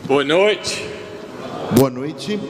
Boa noite. Boa noite.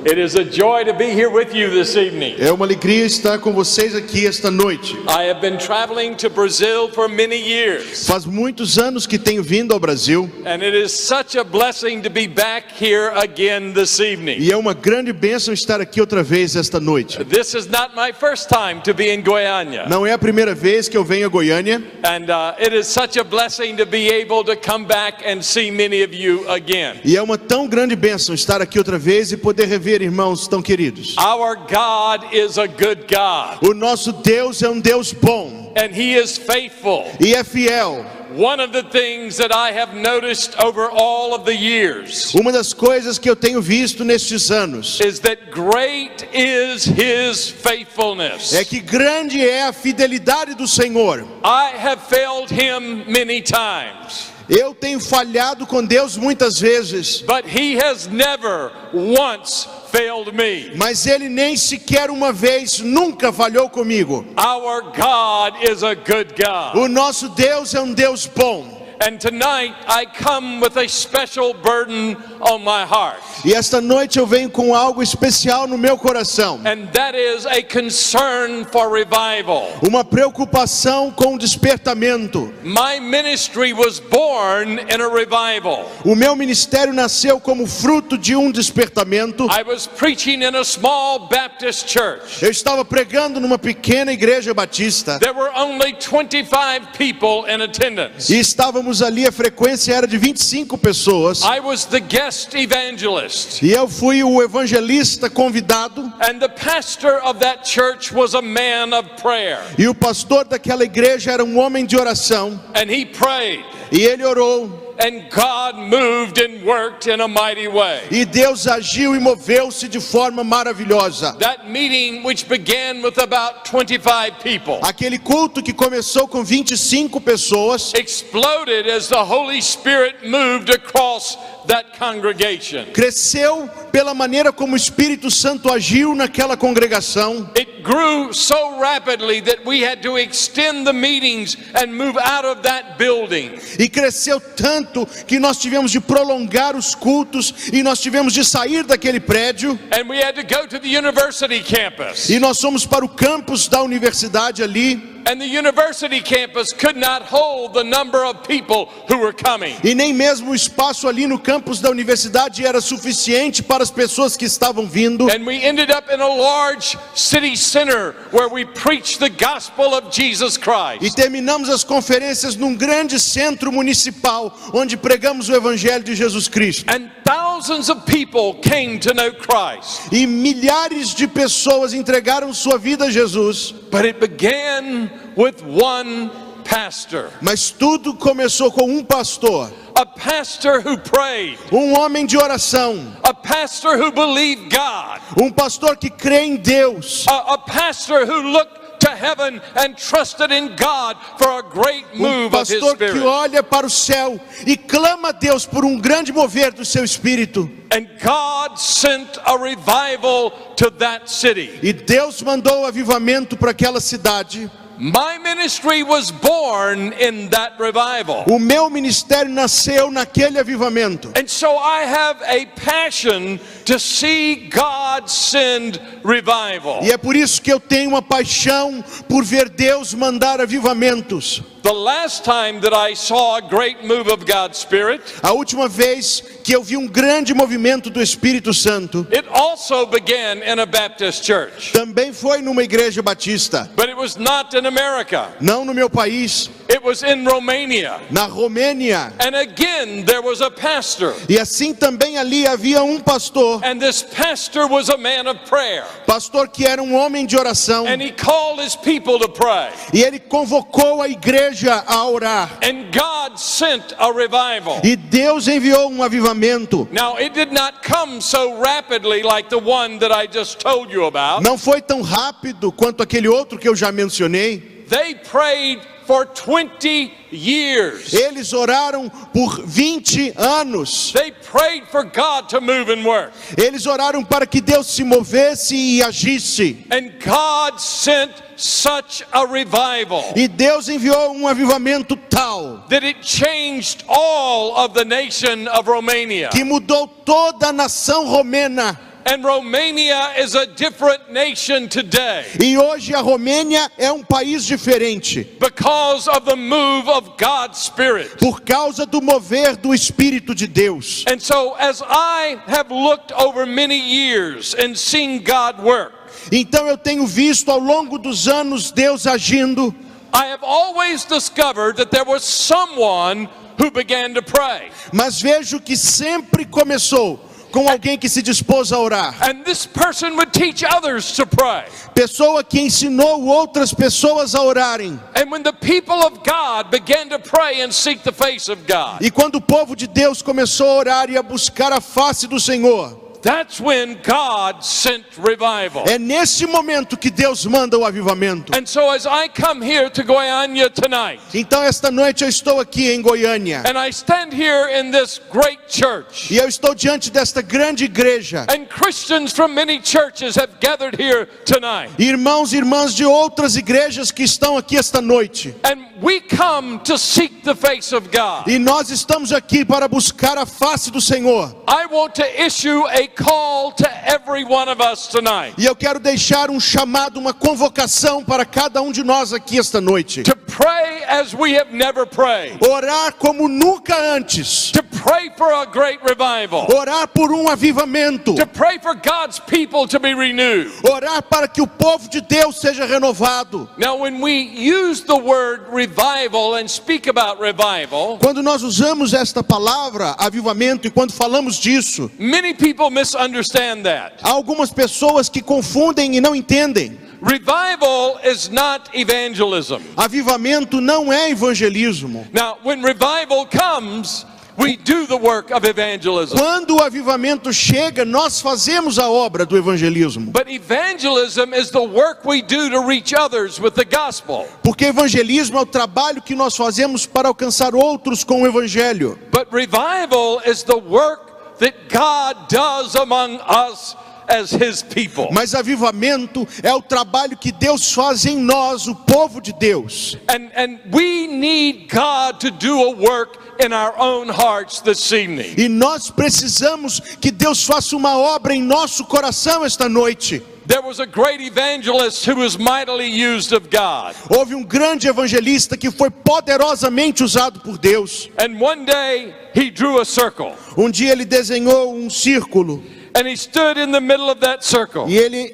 It is a joy to be here with you this evening. É uma alegria estar com vocês aqui esta noite. I have been traveling to Brazil for many years. Faz muitos anos que tenho vindo ao Brasil. And it is such a blessing to be back here again this evening. E é uma grande bênção estar aqui outra vez esta noite. This is not my first time to be in Goiânia. Não é a primeira vez que eu venho a Goiânia. And it is such a blessing to be able to come back and see many of you again. E é uma tão grande bênção estar aqui outra vez e poder rever irmãos tão queridos. Our God is a good God. O nosso Deus é um Deus bom. And He is faithful. E é fiel. One of the things that I have noticed over all of the years Uma das coisas que eu tenho visto nestes anos is that great is His faithfulness. é que grande é a fidelidade do Senhor. I have failed Him many times. Eu tenho falhado com Deus muitas vezes, But He has never once failed me. mas Ele nem sequer uma vez nunca falhou comigo. Our God is a good God. O nosso Deus é um Deus bom. And tonight I come with a special burden on my heart. E esta noite eu venho com algo especial no meu coração. And that is a concern for revival. Uma preocupação com o despertamento. My ministry was born in a revival. O meu ministério nasceu como fruto de um despertamento. I was preaching in a small Baptist church. Eu estava pregando numa pequena igreja batista. There were only 25 people in attendance. E estávamos ali, a frequência era de 25 pessoas. I was the guest evangelist. E eu fui o evangelista convidado. And the pastor of that church was a man of prayer. E o pastor daquela igreja era um homem de oração. And he prayed. E ele orou. And God moved and worked in a mighty way. E Deus agiu e moveu-se de forma maravilhosa. That meeting, which began with about 25 people, Aquele culto que começou com 25 pessoas, exploded as the Holy Spirit moved across that congregation. cresceu pela maneira como o Espírito Santo agiu naquela congregação. It grew so rapidly that we had to extend the meetings and move out of that building. E cresceu tanto que nós tivemos de prolongar os cultos e nós tivemos de sair daquele prédio. And we had to go to the university campus. E nós fomos para o campus da universidade ali. And the university campus could not hold the number of people who were coming. E nem mesmo o espaço ali no campus da universidade era suficiente para as pessoas que estavam vindo. And we ended up in a large city center where we preached the gospel of Jesus E Christ. terminamos as conferências num grande centro municipal, onde pregamos o Evangelho de Jesus Cristo. And thousands of people came to know Christ. E milhares de pessoas entregaram sua vida a Jesus. But it began with one pastor. Mas tudo começou com um pastor. A pastor who prayed. Um homem de oração. A pastor who believed God. Um pastor que crê em Deus. A pastor who looked to heaven and trusted in God for a great move of His Pastor que Spirit. olha para o céu e clama a Deus por um grande mover do seu Espírito. And God sent a revival to that city. E Deus mandou avivamento para aquela cidade. My ministry was born in that revival. O meu ministério nasceu naquele avivamento. And so I have a passion to see God send revival. E é por isso que eu tenho uma paixão por ver Deus mandar avivamentos. The last time that I saw a great move of God's Spirit, A última vez que eu vi um grande movimento do Espírito Santo, it also began in a Baptist church. também foi numa igreja batista. But it was not in America. Não no meu país, It was in Romania. na Romênia. And again, there was a pastor. E assim também ali havia um pastor. And this pastor was a man of prayer. Pastor que era um homem de oração. And he called his people to pray. E ele convocou a igreja a orar. And God sent a revival. E Deus enviou um avivamento. Now, it did not come so rapidly like the one that I just told you about. Não foi tão rápido quanto aquele outro que eu já mencionei. They prayed for 20 years. Eles oraram por 20 anos. They prayed for God to move and work. Eles oraram para que Deus se movesse e agisse. And God sent such a revival E Deus enviou um avivamento tal that it changed all of the nation of Romania. que mudou toda a nação romena. And Romania is a different nation today E hoje a Romênia é um país diferente because of the move of God's Spirit. por causa do mover do Espírito de Deus. And so as I have looked over many years and seen God work, Então eu tenho visto ao longo dos anos Deus agindo. I have always discovered that there was someone who began to pray. Mas vejo que sempre começou com alguém que se dispôs a orar. And this person would teach others to pray. Pessoa que ensinou outras pessoas a orarem. And when the people of God began to pray and seek the face of God, E quando o povo de Deus começou a orar e a buscar a face do Senhor, that's when God sent revival. é nesse momento que Deus manda o avivamento. And so as I come here to Goiânia tonight, Então esta noite eu estou aqui em Goiânia. and I stand here in this great church, E eu estou diante desta grande igreja. and Christians from many churches have gathered here tonight. Irmãos e irmãs de outras igrejas que estão aqui esta noite. And we come to seek the face of God. E nós estamos aqui para buscar a face do Senhor. I want to issue a call to every one of us tonight E eu quero deixar um chamado, uma convocação para cada um de nós aqui esta noite. to pray as we have never prayed, Orar como nunca antes. to pray for a great revival, Orar por um avivamento. to pray for God's people to be renewed. Orar para que o povo de Deus seja renovado. Now, when we use the word revival and speak about revival, Quando nós usamos esta palavra, avivamento, e quando falamos disso, many people misunderstand that. há algumas pessoas que confundem e não entendem. Revival is not evangelism. Avivamento não é evangelismo. Now, when revival comes, we do the work of evangelism. Quando o avivamento chega, nós fazemos a obra do evangelismo. But evangelism is the work we do to reach others with the gospel. Porque evangelismo é o trabalho que nós fazemos para alcançar outros com o evangelho. But revival is the work that God does among us as his people. Mas avivamento é o trabalho que Deus faz em nós, o povo de Deus. And we need God to do a work in our own hearts this evening. E nós precisamos que Deus faça uma obra em nosso coração esta noite. There was a great evangelist who was mightily used of God. Houve um grande evangelista que foi poderosamente usado por Deus. And one day he drew a circle. Um dia ele desenhou um círculo And he stood in the middle of that circle. e ele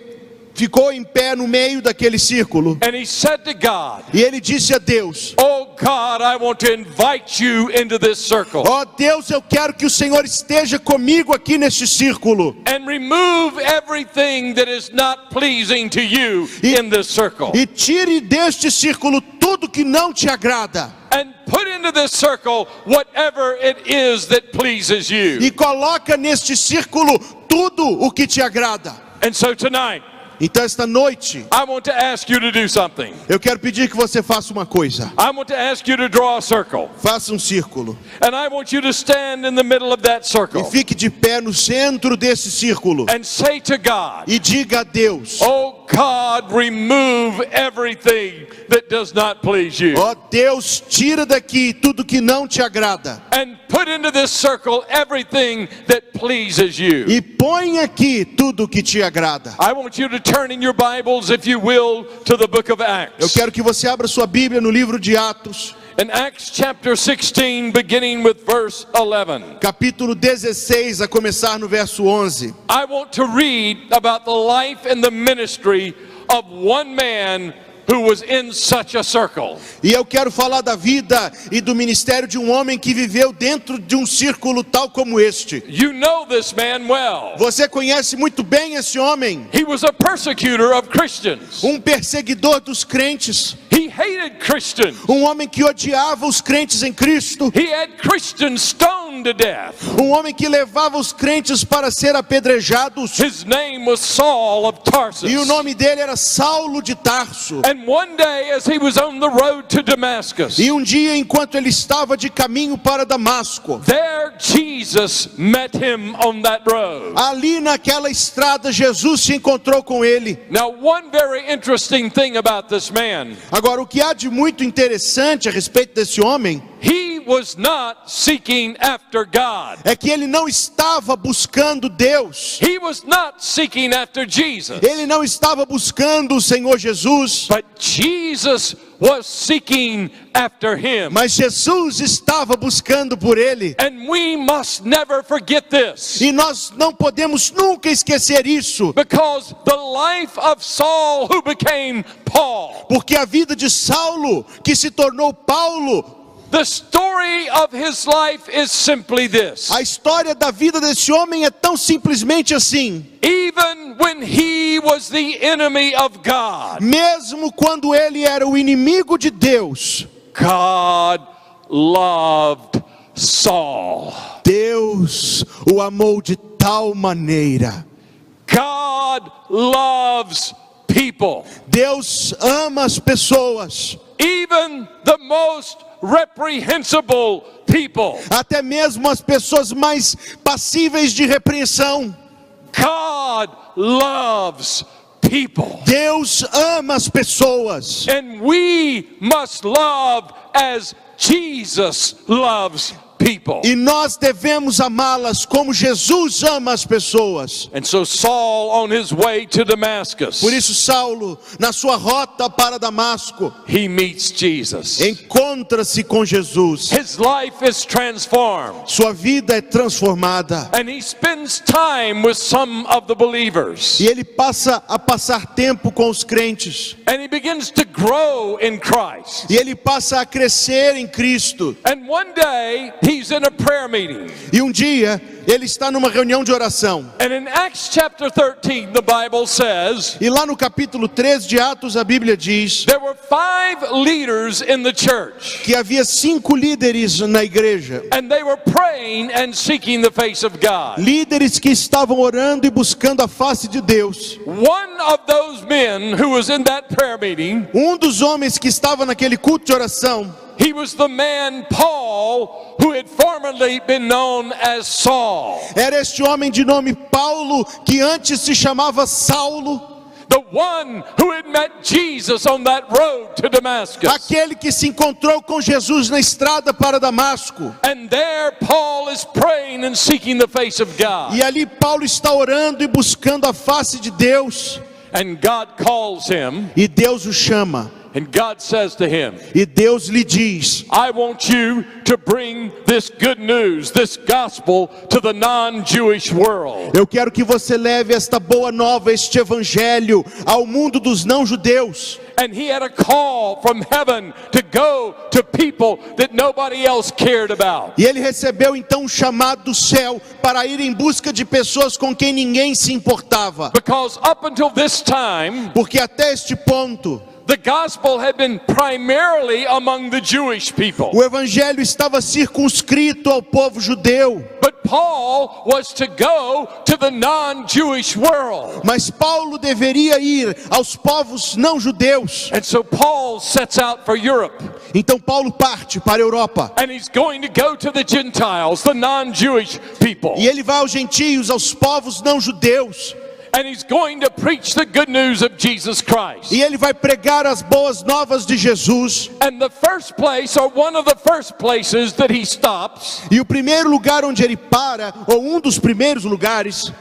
ficou em pé no meio daquele círculo. And he said to God, E ele disse a Deus: "Oh God, I want to invite you into this circle ó Deus, eu quero que o Senhor esteja comigo aqui neste círculo. and remove everything that is not pleasing to you in this circle. E tire deste círculo tudo que não te agrada. And put into this circle whatever it is that pleases you." E coloca neste círculo tudo o que te agrada. And so tonight, Então esta noite, I want to ask you to do something. eu quero pedir que você faça uma coisa. I want to ask you to draw a circle. Faça um círculo. And I want you to stand in the middle of that E circle fique de pé no centro desse círculo. and say to God, E diga a Deus: "Oh God, remove everything that does not please you. ó Deus, tira daqui tudo que não te agrada. And put into this circle everything that pleases you." E põe aqui tudo que te agrada. I want you to turn in your Bibles, if you will, to the book of Eu Acts. quero que você abra sua Bíblia no livro de Atos, In Acts chapter 16, beginning with verse 11. capítulo 16, a começar no verso 11. I want to read about the life and the ministry of one man who was in such a circle. E eu quero falar da vida e do ministério de um homem que viveu dentro de um círculo tal como este. You know this man well. Você conhece muito bem esse homem, He was a persecutor of Christians. um perseguidor dos crentes, He hated Christians. um homem que odiava os crentes em Cristo. He had Christians stoned stoned to death. homem que levava os crentes para ser apedrejados, His name was Saul of Tarsus. e o nome dele era Saulo de Tarso. And one day as he was on the road to Damascus, E um dia, enquanto ele estava de caminho para Damasco, there Jesus met him on that road. ali naquela estrada Jesus se encontrou com ele. Now, one very interesting thing about this man, Agora, o que há de muito interessante a respeito desse homem he was not seeking after God. é que ele não estava buscando Deus, He was not seeking after Jesus. ele não estava buscando o Senhor Jesus, But Jesus was seeking after him. mas Jesus estava buscando por ele. And we must never forget this, E nós não podemos nunca esquecer isso, because the life of Saul, who became Paul, porque a vida de Saulo, que se tornou Paulo, the story of his life is simply this. a história da vida desse homem é tão simplesmente assim. Even when he was the enemy of God, Mesmo quando ele era o inimigo de Deus, God loved Saul. Deus o amou de tal maneira. God loves people. Deus ama as pessoas, Even the most reprehensible people. até mesmo as pessoas mais passíveis de repreensão. God loves people. Deus ama as pessoas. And we must love as Jesus loves people. E nós devemos amá-las como Jesus ama as pessoas. And so Saul, on his way to Damascus, Por isso Saulo, na sua rota para Damasco, he meets Jesus. encontra-se com Jesus. His life is transformed. Sua vida é transformada. And he spends time with some of the believers. E ele passa a passar tempo com os crentes. And he begins to grow in Christ. E ele passa a crescer em Cristo. And one day, he's in a prayer meeting. E um dia, ele está numa reunião de oração. And in Acts chapter 13, the Bible says, E lá no capítulo 13 de Atos, a Bíblia diz there were 5 leaders in the church. que havia 5 líderes na igreja. And they were praying and seeking the face of God. Líderes que estavam orando e buscando a face de Deus. One of those men who was in that prayer meeting, Dos homens que estava naquele culto de oração, he was the man Paul, who had formerly been known as Saul. era este homem de nome Paulo, que antes se chamava Saulo. The one who had met Jesus on that road to Damascus. Aquele que se encontrou com Jesus na estrada para Damasco. And there Paul is praying and seeking the face of God. E ali Paulo está orando e buscando a face de Deus. And God calls him, E Deus o chama. and God says to him, E Deus lhe diz: I want you to bring this good news, this gospel, to the non-Jewish world. eu quero que você leve esta boa nova, este evangelho, ao mundo dos não-judeus. And he had a call from heaven to go to people that nobody else cared about. E ele recebeu então um chamado do céu para ir em busca de pessoas com quem ninguém se importava. Because up until this time, Porque até este ponto, the gospel had been primarily among the Jewish people. o evangelho estava circunscrito ao povo judeu. But Paul was to go to the non-Jewish world. Mas Paulo deveria ir aos povos não-judeus. And so Paul sets out for Europe. Então Paulo parte para a Europa. And he's going to go to the Gentiles, the non-Jewish people. E ele vai aos gentios, aos povos não-judeus. And he's going to preach the good news of Jesus Christ. E ele vai pregar as boas novas de Jesus. And the first place, or one of the first places that he stops, E o primeiro lugar onde ele para, ou dos primeiros lugares,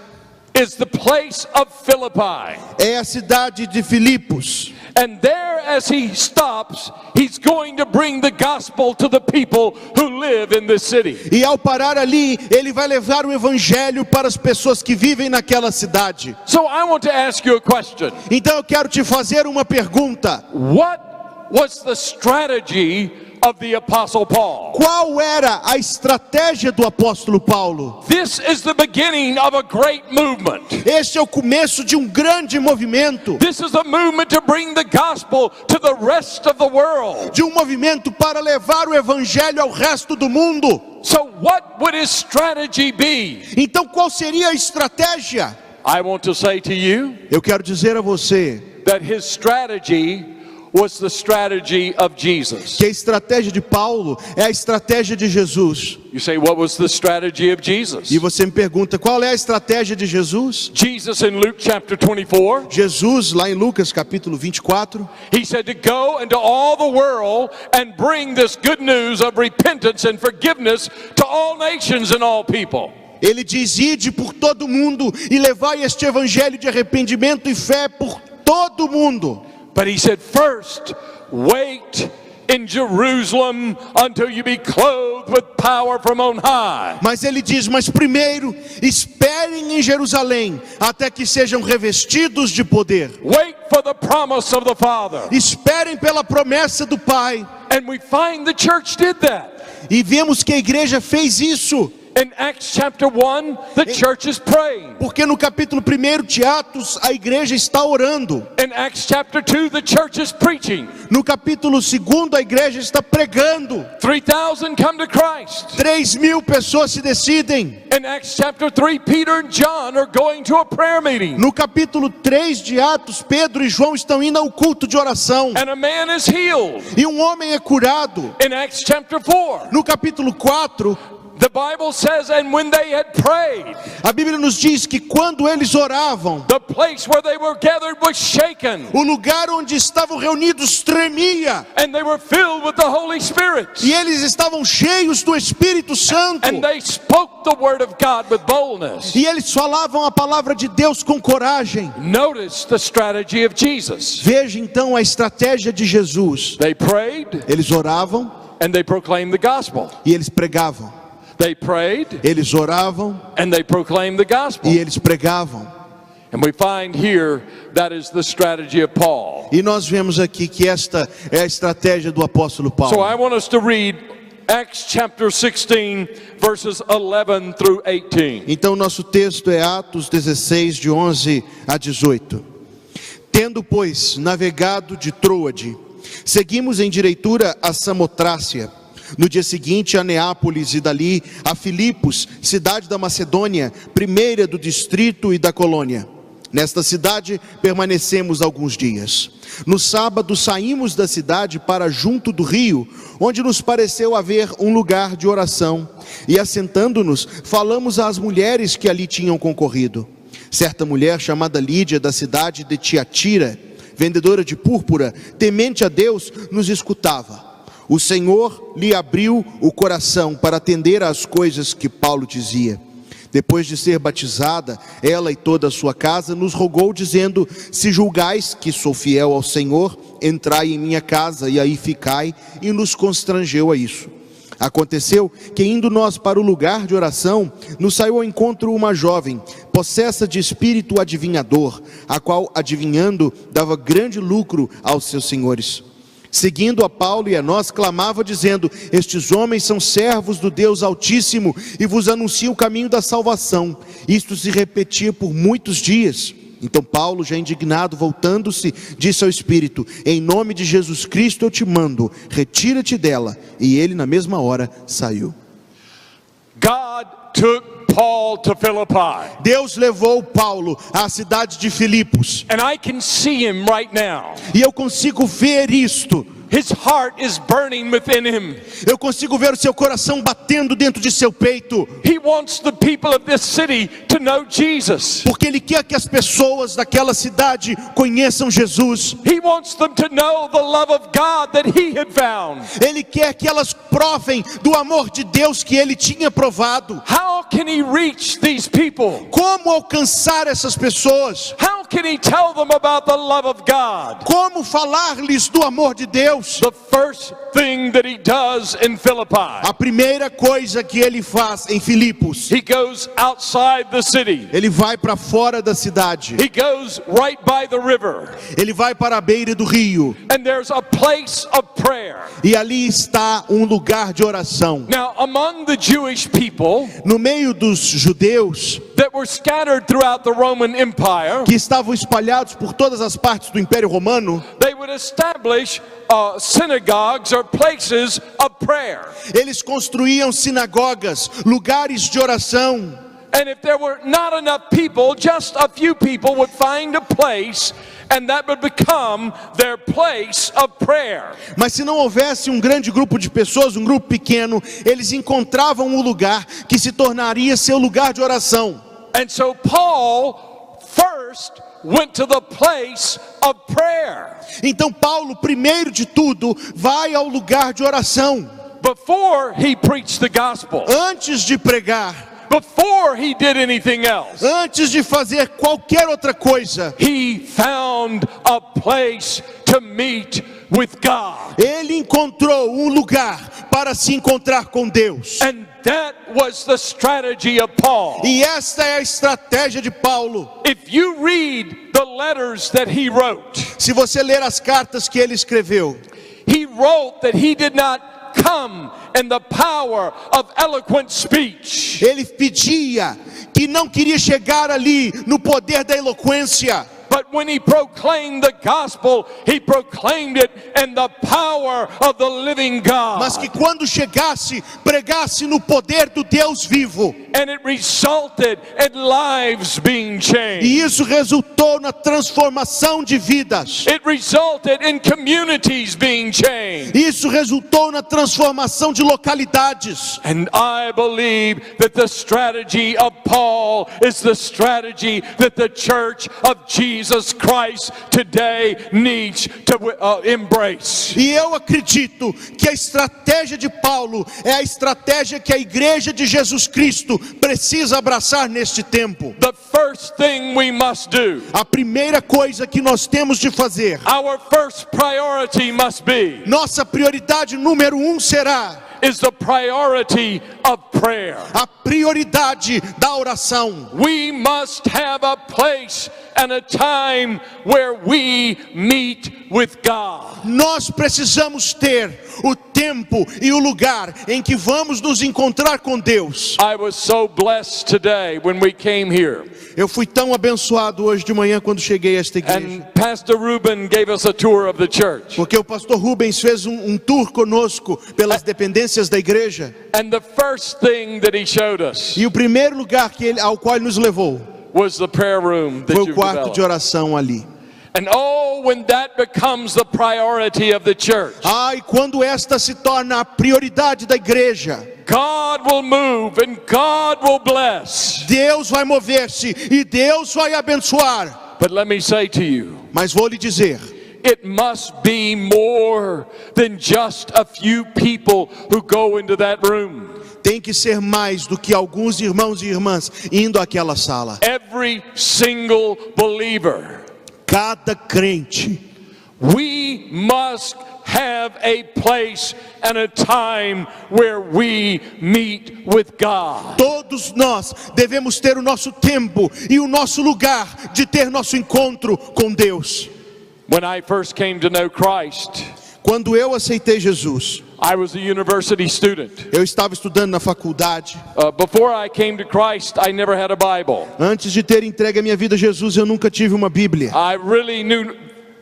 is the place of Philippi. é a cidade de Filipos. And there, as he stops, he's going to bring the gospel to the people who live in this city. E ao parar ali, ele vai levar o evangelho para as pessoas que vivem naquela cidade. So I want to ask you a question. Então eu quero te fazer uma pergunta. What was the strategy of the Apostle Paul? Qual era a estratégia do apóstolo Paulo? This is the beginning of a great movement. Este é o começo de um grande movimento. This is a movement to bring the gospel to the rest of the world. De um movimento para levar o evangelho ao resto do mundo. So what would his strategy be? Então qual seria a estratégia? I want to say to you Eu quero dizer a você that his strategy was the strategy of Jesus. que a estratégia de Paulo é a estratégia de Jesus. You say, what was the strategy of Jesus? E você me pergunta, qual é a estratégia de Jesus? Jesus in Luke chapter 24, Jesus, lá em Lucas capítulo 24, he said to go into all the world and bring this good news of repentance and forgiveness to all nations and all people. ele diz: ide por todo mundo e levai este evangelho de arrependimento e fé por todo mundo. But he said, first, wait in Jerusalem until you be clothed with power from on high. Mas ele diz: mas primeiro, esperem em Jerusalém até que sejam revestidos de poder. Wait for the promise of the Father. Esperem pela promessa do Pai. And we find the church did that. E vemos que a igreja fez isso. In Acts chapter 1, the church is praying. Porque no capítulo 1 de Atos, a igreja está orando. In Acts chapter 2, the church is preaching. No capítulo 2, a igreja está pregando. 3,000 come to Christ. 3.000 pessoas se decidem. In Acts chapter 3, Peter and John are going to a prayer meeting. No capítulo 3 de Atos, Pedro e João estão indo ao culto de oração. And a man is healed. E um homem é curado. In Acts chapter 4, No capítulo 4, the Bible says, and when they had prayed, a Bíblia nos diz que quando eles oravam, the place where they were gathered was shaken, o lugar onde estavam reunidos tremia. and they were filled with the Holy Spirit. E eles estavam cheios do Espírito Santo. And they spoke the word of God with boldness. E eles falavam a palavra de Deus com coragem. Notice the strategy of Jesus. Veja então a estratégia de Jesus. They prayed Eles oravam and they proclaimed the gospel. e eles pregavam. They prayed Eles oravam and they proclaimed the gospel. e eles pregavam. And we find here that is the strategy of Paul. E nós vemos aqui que esta é a estratégia do apóstolo So Paulo. I want us to read Acts chapter 16 verses 11 through 18. Então nosso texto é Atos 16, de 11 a 18. Tendo, pois, navegado de Troade, seguimos em direitura a Samotrácia. No dia seguinte a Neápolis e dali a Filipos, cidade da Macedônia, primeira do distrito e da colônia. Nesta cidade permanecemos alguns dias. No sábado saímos da cidade para junto do rio, onde nos pareceu haver um lugar de oração. E assentando-nos, falamos às mulheres que ali tinham concorrido. Certa mulher chamada Lídia, da cidade de Tiatira, vendedora de púrpura, temente a Deus, nos escutava. O Senhor lhe abriu o coração para atender às coisas que Paulo dizia. Depois de ser batizada, ela e toda a sua casa nos rogou, dizendo: se julgais que sou fiel ao Senhor, entrai em minha casa e aí ficai, e nos constrangeu a isso. Aconteceu que, indo nós para o lugar de oração, nos saiu ao encontro uma jovem, possessa de espírito adivinhador, a qual, adivinhando, dava grande lucro aos seus senhores. Seguindo a Paulo e a nós, clamava dizendo: estes homens são servos do Deus Altíssimo e vos anunciam o caminho da salvação. Isto se repetia por muitos dias. Então Paulo, já indignado, voltando-se, disse ao Espírito: em nome de Jesus Cristo eu te mando, retira-te dela. E ele na mesma hora saiu. God took Paul to Philippi. Deus levou Paulo à cidade de Filipos. And I can see him right now. E eu consigo ver isto. His heart is burning within him. Eu consigo ver o seu coração batendo dentro de seu peito. He wants the people of this city to know Jesus. Porque ele quer que as pessoas daquela cidade conheçam Jesus. He wants them to know the love of God that he had found. Ele quer que elas provem do amor de Deus que ele tinha provado. How can he reach these people? Como alcançar essas pessoas? How can he tell them about the love of God? Como falar-lhes do amor de Deus? The first thing that he does in Philippi, A primeira coisa que ele faz em Filipos, he goes outside the city. ele vai para fora da cidade. He goes right by the river. Ele vai para a beira do rio. And there's a place of prayer. E ali está um lugar de oração. Now, among the Jewish people No meio dos judeus that were scattered throughout the Roman Empire, que estavam espalhados por todas as partes do Império Romano, they would establish synagogues or places of prayer. Eles construíam sinagogas, lugares de oração. And if there were not enough people, just a few people would find a place, and that would become their place of prayer. Mas se não houvesse um grande grupo de pessoas, um grupo pequeno, eles encontravam um lugar que se tornaria seu lugar de oração. And so Paul first went to the place of prayer. Então Paulo, primeiro de tudo, vai ao lugar de oração. Before he preached the gospel, Antes de pregar, before he did anything else, antes de fazer qualquer outra coisa, he found a place to meet with God. ele encontrou um lugar para se encontrar com Deus. And that was the strategy of Paul. E esta é a estratégia de Paulo. If you read the letters that he wrote, Se você ler as cartas que ele escreveu, he wrote that he did not come in the power of eloquent speech. ele pedia que não queria chegar ali no poder da eloquência. But when he proclaimed the gospel, he proclaimed it in the power of the living Mas que God. quando chegasse, pregasse no poder do Deus vivo. And it resulted in lives being E changed. isso resultou na transformação de vidas. It resulted in communities being changed. Isso resultou na transformação de localidades. And I believe that the strategy of Paul is the strategy that the church of Jesus Christ today needs to embrace. E eu acredito que a estratégia de Paulo é a estratégia que a igreja de Jesus Cristo precisa abraçar neste tempo. The first thing we must do, A primeira coisa que nós temos de fazer, our first priority must be, nossa prioridade número 1 será is the priority of prayer. a prioridade da oração. We must have a place and a time where we meet with God. Nós precisamos ter o tempo e o lugar em que vamos nos encontrar com Deus. I was so blessed today when we came here. Eu fui tão abençoado hoje de manhã quando cheguei a esta igreja. And Pastor Ruben gave us a tour of the church. Porque o pastor Rubens fez um tour conosco pelas dependências da igreja. And the first thing that he showed us E o primeiro lugar ao qual ele nos levou was the prayer room that foi o you've quarto de developed. oração ali. And oh, when that becomes the priority of the church, E quando esta se torna a prioridade da igreja, God will move and God will bless. Deus vai mover-se e Deus vai abençoar. But let me say to you, Mas vou lhe dizer, it must be more than just a few people who go into that room. tem que ser mais do que alguns irmãos e irmãs indo àquela sala. Every single believer. Cada crente. We must have a place and a time where we meet with God. Todos nós devemos ter o nosso tempo e o nosso lugar de ter nosso encontro com Deus. When I first came to know Christ, Quando eu aceitei Jesus, I was a university student. eu estava estudando na faculdade. Before I came to Christ, I never had a Bible. Antes de ter entregue a minha vida a Jesus, eu nunca tive uma Bíblia. I really knew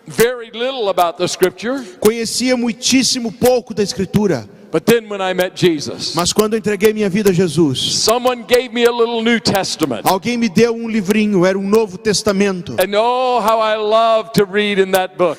very little about the scripture. Conhecia muitíssimo pouco da Escritura. But then when I met Jesus, Mas quando eu entreguei minha vida a Jesus, someone gave me a little New Testament. alguém me deu um livrinho, era um Novo Testamento. And oh, how I love to read in that book.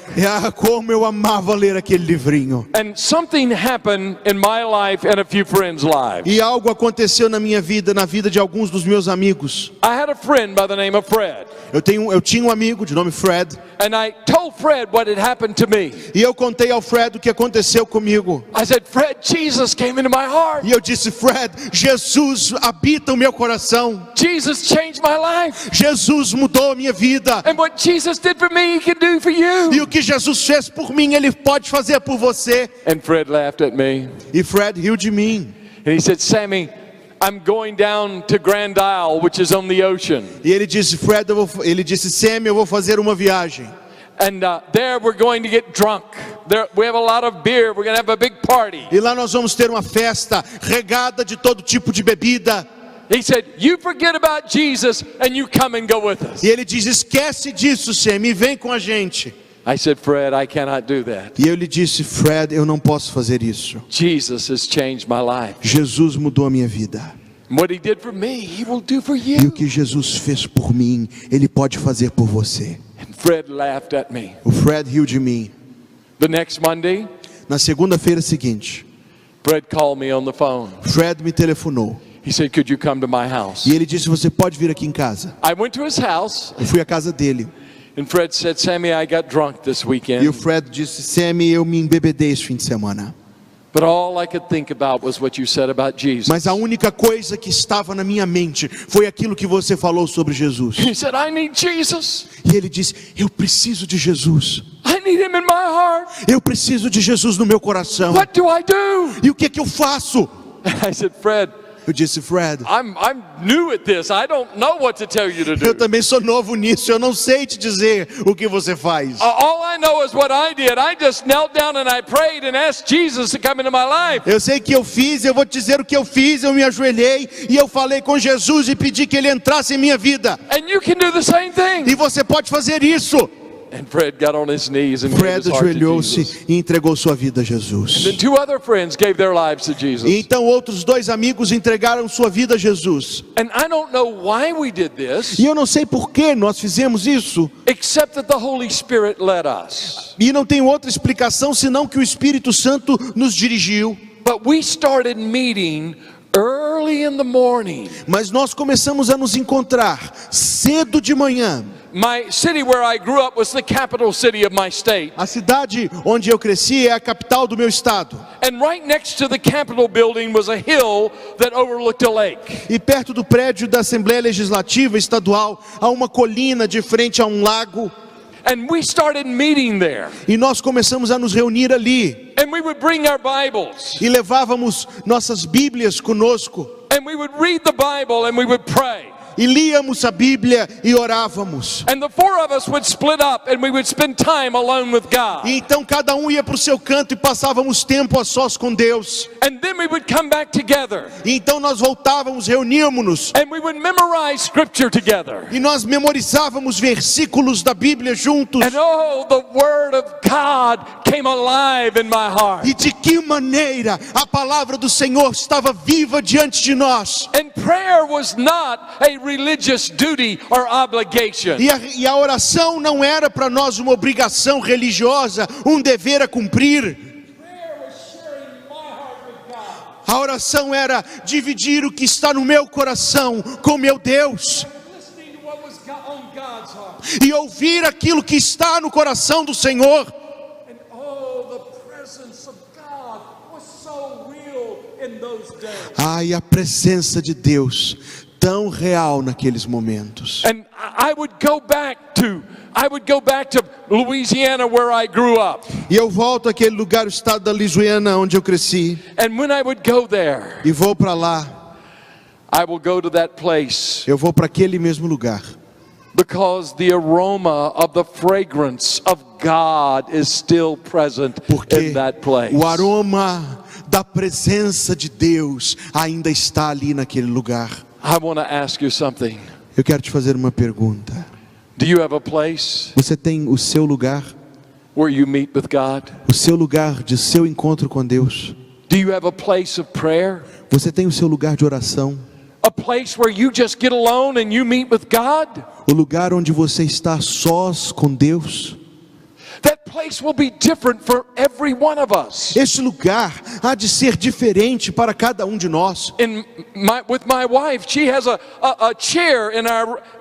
Como eu amava ler aquele livrinho. And something happened in my life and a few friends' lives. E algo aconteceu na minha vida, na vida de alguns dos meus amigos. I had a friend by the name of Fred. Eu tinha um amigo de nome Fred. And I told Fred what had happened to me. E eu contei ao Fred o que aconteceu comigo. I said, Fred, Jesus came into my heart. E eu disse, Fred, Jesus habita o meu coração. Jesus changed my life. Jesus mudou a minha vida. And what Jesus did for me, he can do for E you. o que Jesus fez por mim, Ele pode fazer por você. And Fred laughed at me. E Fred riu de mim. And he said, Sammy, I'm going down to Grand Isle, which is on the ocean. E ele disse, ele disse, Sam, eu vou fazer uma viagem. And there we're going to get drunk. There, we have a lot of beer. We're going to have a big party. E lá nós vamos ter uma festa regada de todo tipo de bebida. He said, you forget about Jesus and you come and go with us. E ele diz, esquece disso, Sam, e vem com a gente. I said, Fred, I cannot do that. E eu lhe disse: Fred, eu não posso fazer isso. Jesus has changed my life. Jesus mudou a minha vida. And what he did for me, he will do for E o you. que Jesus fez por mim, Ele pode fazer por você. And Fred laughed at me. O Fred riu de mim. The next Monday, Na segunda-feira seguinte, Fred called me on the phone. Fred me telefonou. He said, could you come to my house? E ele disse: você pode vir aqui em casa. I went to his house, Eu fui à casa dele. and Fred said, Sammy, I got drunk this E o weekend, Fred disse: Sammy, eu me embebedei esse fim de semana. but all I could think about was what you said about Jesus. Mas a única coisa que estava na minha mente foi aquilo que você falou sobre Jesus. He said, I need Jesus. E ele disse: eu preciso de Jesus. I need him in my heart. Eu preciso de Jesus no meu coração. What do I do? E o que é que eu faço? I said, Fred, Eu disse: Fred, I'm new at this. I don't know what to tell you to eu do. também sou novo nisso. Eu não sei te dizer o que você faz. All I know is what I did. I just knelt down and I prayed and asked Jesus to come into my life. Eu sei que eu fiz, eu vou te dizer o que eu fiz. Eu me ajoelhei e eu falei com Jesus e pedi que Ele entrasse em minha vida. And you can do the same thing. E você pode fazer isso. And Fred got on his knees and gave Fred his heart to ajoelhou-se Jesus. e entregou sua vida a Jesus. Then two other friends gave their lives to Jesus. E então outros dois amigos entregaram sua vida a Jesus. And I don't know why we did this, E eu não sei por que nós fizemos isso. except that the Holy Spirit led us. E não tem outra explicação senão que o Espírito Santo nos dirigiu. But we started meeting early in the morning. Mas nós começamos a nos encontrar cedo de manhã. My city where I grew up was the capital city of my state. A cidade onde eu cresci é a capital do meu estado. And right next to the Capitol building was a hill that overlooked a lake. E perto do prédio da Assembleia Legislativa Estadual há uma colina de frente a um lago. And we started meeting there. E nós começamos a nos reunir ali. And we would bring our Bibles. E levávamos nossas Bíblias conosco. And we would read the Bible and we would pray. E líamos a Bíblia e orávamos. And the four of us would split up and we would spend time alone with God. E então cada um ia para o seu canto e passávamos tempo a sós com Deus. And then we would come back together. E então nós voltávamos, reuníamos-nos. And we would memorize scripture together. E nós memorizávamos versículos da Bíblia juntos. And oh, the word of God came alive in my heart. E de que maneira a palavra do Senhor estava viva diante de nós. And prayer was not a religious duty or obligation. E a oração não era para nós uma obrigação religiosa, um dever a cumprir. A oração era dividir o que está no meu coração com meu Deus. E ouvir aquilo que está no coração do Senhor. Ai, a presença de Deus tão real naqueles momentos. And I would go back to Louisiana where I grew up. E eu volto àquele lugar, o estado da Louisiana, onde eu cresci. And when I would go there, E vou para lá. I will go to that place Eu vou para aquele mesmo lugar. because the aroma of the fragrance of God is still present Porque in that place. o aroma da presença de Deus ainda está ali naquele lugar. I want to ask you something. Eu quero te fazer uma pergunta. Do you have a place Você tem o seu lugar? where you meet with God? O seu lugar de seu encontro com Deus? Do you have a place of prayer? Você tem o seu lugar de oração? A place where you just get alone and you meet with God? O lugar onde você está a sós com Deus? That place will be different for every one of us. Este lugar há de ser diferente para cada um de nós. With my wife, she has a chair in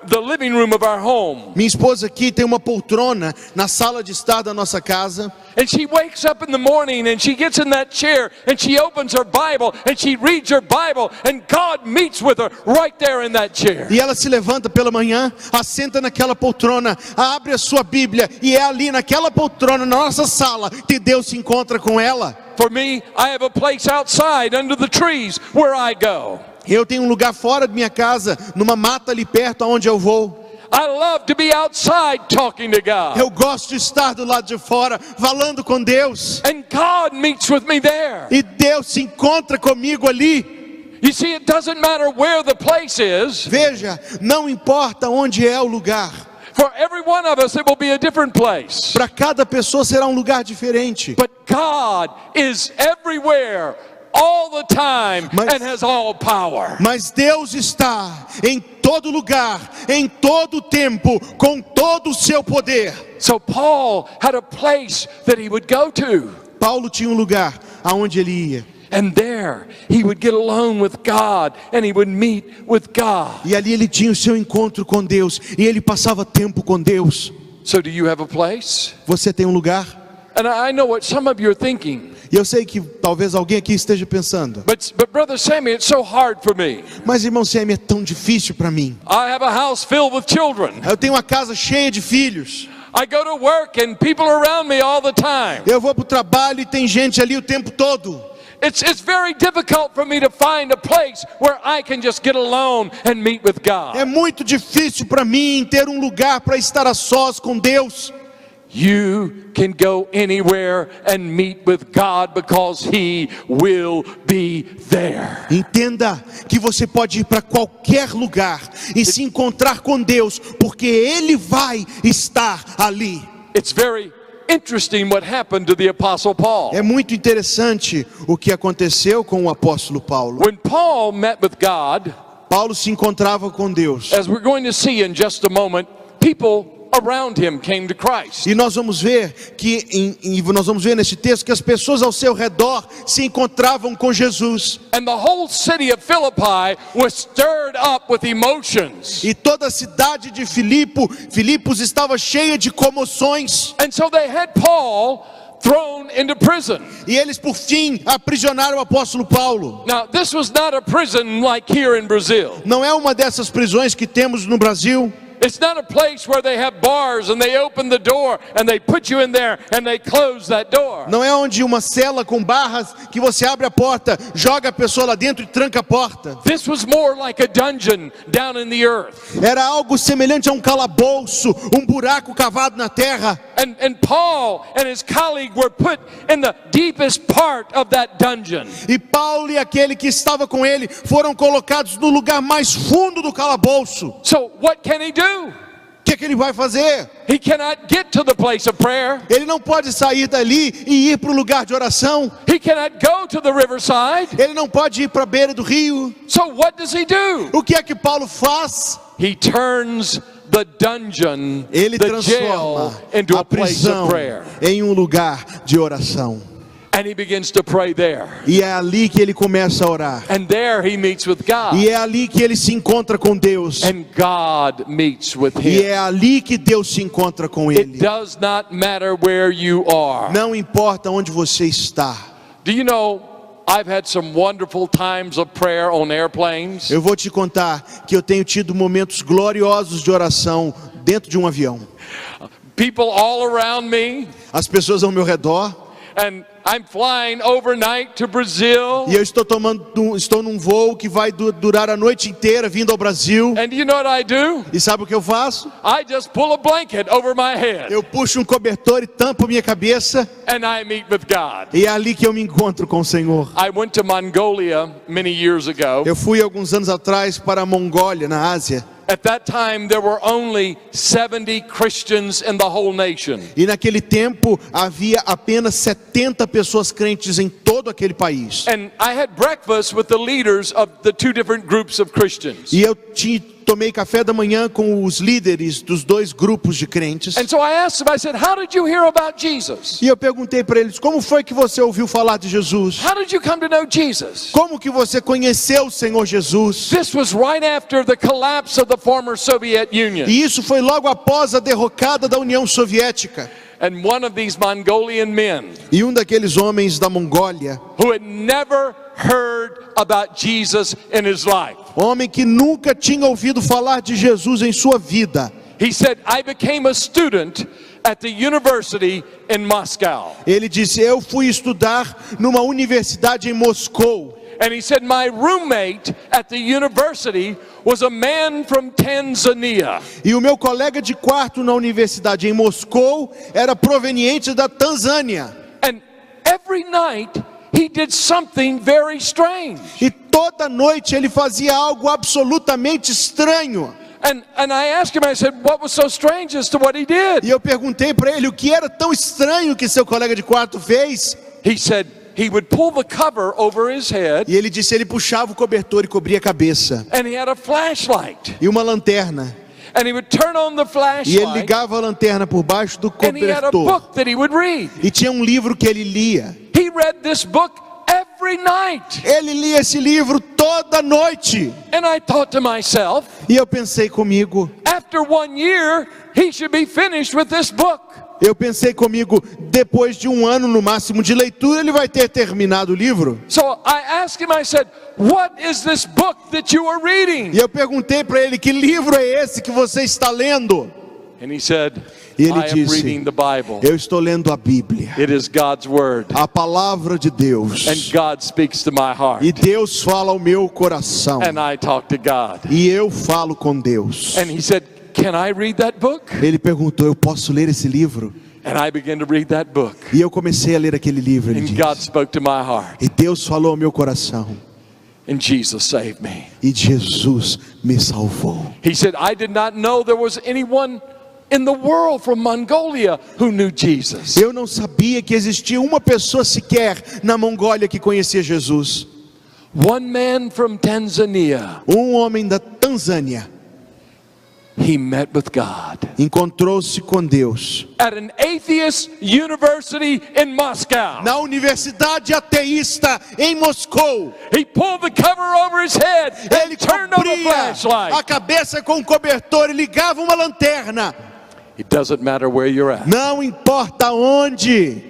the living room of our home. Minha esposa aqui tem uma poltrona na sala de estar da nossa casa. And she wakes up in the morning and she gets in that chair and she opens her Bible and she reads her Bible and God meets with her right there in that chair. E ela se levanta pela manhã, assenta naquela poltrona, abre a sua Bíblia e é ali naquela poltrona, na nossa sala, que Deus se encontra com ela. For me, I have a place outside under the trees where I go. Eu tenho um lugar fora de minha casa, numa mata ali perto aonde eu vou. I love to be outside talking to God. Eu gosto de estar do lado de fora, falando com Deus. And God meets with me there. E Deus se encontra comigo ali. You see, it doesn't matter where the place is. Veja, não importa onde é o lugar. For For every one of us, it will be a different place. Para cada pessoa será um lugar diferente. But God is everywhere, all the time, and has all power. Mas Deus está em todo lugar, em todo tempo, com todo o seu poder. So Paul had a place that he would go to. Paulo tinha um lugar aonde ele ia. And there he would get alone with God and he would meet with God. E ali ele tinha o seu encontro com Deus, e ele passava tempo com Deus. So do you have a place? Você tem um lugar? And I know what some of you are thinking. E eu sei que talvez alguém aqui esteja pensando: But Brother Sammy, it's so hard for me. mas irmão Sammy, é tão difícil para mim. I have a house filled with children. Eu tenho uma casa cheia de filhos. I go to work and people are around me all the time. Eu vou para o trabalho e tem gente ali o tempo todo. It's very difficult for me to find a place where I can just get alone and meet with God. É muito difícil para mim ter um lugar para estar a sós com Deus. You can go anywhere and meet with God because He will be there. Entenda que você pode ir para qualquer lugar e se encontrar com Deus, porque Ele vai estar ali. It's very interesting what happened to the Apostle Paul. É muito interessante o que aconteceu com o apóstolo Paulo. When Paul met with God, Paulo se encontrava com Deus. as we're going to see in just a moment, people around him came to Christ. E nós vamos ver nesse texto que as pessoas ao seu redor se encontravam com Jesus. And the whole city of Philippi was stirred up with emotions. E toda a cidade de Filipos estava cheia de comoções. And so they had Paul thrown into prison. E eles por fim aprisionaram o apóstolo Paulo. Now, this was not a prison like here in Brazil. Não é uma dessas prisões que temos no Brasil. It's not a place where they have bars and they open the door and they put you in there and they close that door. Não é onde uma cela com barras que você abre a porta, joga a pessoa lá dentro e tranca a porta. This was more like a dungeon down in the earth. Era algo semelhante a um calabouço, um buraco cavado na terra. And Paul and his colleague were put in the deepest part of that dungeon. E Paulo e aquele que estava com ele foram colocados no lugar mais fundo do calabouço. So what can he do? O que ele vai fazer? He cannot get to the place of prayer. Ele não pode sair dali e ir para o lugar de oração. He cannot go to the riverside. Ele não pode ir para a beira do rio. So what does he do? O que é que Paulo faz? He turns the dungeon, Ele the jail, transforma into a a place prisão of prayer. em um lugar de oração. And he begins to pray there. E é ali que ele começa a orar. And there he meets with God. E é ali que ele se encontra com Deus. And God meets with E him. é ali que Deus se encontra com It ele. does not matter where you are. Não importa onde você está. Do you know, I've had some wonderful times of prayer on airplanes. Eu vou te contar que eu tenho tido momentos gloriosos de oração dentro de um avião. People all around me. As pessoas ao meu redor. And I'm flying overnight to Brazil. E eu estou num voo que vai durar a noite inteira vindo ao Brasil. And you know what I do? E sabe o que eu faço? I just pull a blanket over my head. Eu puxo um cobertor e tampo minha cabeça. And I meet with God. E é ali que eu me encontro com o Senhor. I went to Mongolia many years ago. Eu fui alguns anos atrás para a Mongólia, na Ásia. At that time there were only 70 Christians in the whole nation. E naquele tempo havia apenas 70 pessoas crentes em todo aquele país. And I had breakfast with the leaders of the two different groups of Christians. E eu tomei café da manhã com os líderes dos dois grupos de crentes. And so I asked them, I said, how did you hear about Jesus? E eu perguntei para eles: como foi que você ouviu falar de Jesus? How did you come to know Jesus? Como que você conheceu o Senhor Jesus? This was right after the collapse of the former Soviet Union. E isso foi logo após a derrocada da União Soviética. And one of these Mongolian men, E um daqueles homens da Mongólia, who had never heard about Jesus in his life, homem que nunca tinha ouvido falar de Jesus em sua vida, he said, I became a student at the university in Moscow. ele disse: eu fui estudar numa universidade em Moscou. And he said, my roommate at the university was a man from Tanzania. E o meu colega de quarto na universidade em Moscou era proveniente da Tanzânia. And every night he did something very strange. E toda noite ele fazia algo absolutamente estranho. And I asked him, I said, what was so strange as to what he did? E eu perguntei para ele o que era tão estranho que seu colega de quarto fez. He said he would pull the cover over his head, E ele disse ele puxava o cobertor e cobria a cabeça. and he had a flashlight. E uma lanterna. And he would turn on the E ele flashlight, ligava a lanterna por baixo do and he had a cobertor. book that he would read. E tinha um livro que ele lia. He read this book every night. Ele lia esse livro toda noite. And I thought to myself, E eu pensei comigo, after 1 year, he should be finished with this book. depois de 1 ano no máximo de leitura, ele vai ter terminado o livro. So I asked him, I said, what is this book that you are reading? E eu perguntei para ele, que livro é esse que você está lendo? And he said, E ele I am disse, reading the Bible. eu estou lendo a Bíblia, It is God's word. a palavra de Deus. And God speaks to my heart. E Deus fala ao meu coração. And I talk to God. E eu falo com Deus. And he said, can I read that book? Ele perguntou, eu posso ler esse livro? And I began to read that book. E eu comecei a ler aquele livro. Ele And God disse. spoke to my heart. E Deus falou ao meu coração. And Jesus saved me. E Jesus me salvou. He said, I did not know there was anyone in the world from Mongolia who knew Jesus. Eu não sabia que existia uma pessoa sequer na Mongólia que conhecia Jesus. One man from Tanzania, Um homem da Tanzânia he met with God encontrou-se com Deus at an atheist university in Moscow. na universidade ateísta em Moscou. He pulled the cover over his head Ele and turned on the cobria a flashlight. cabeça com um cobertor e ligava uma lanterna. It doesn't matter where you're at. Não importa onde,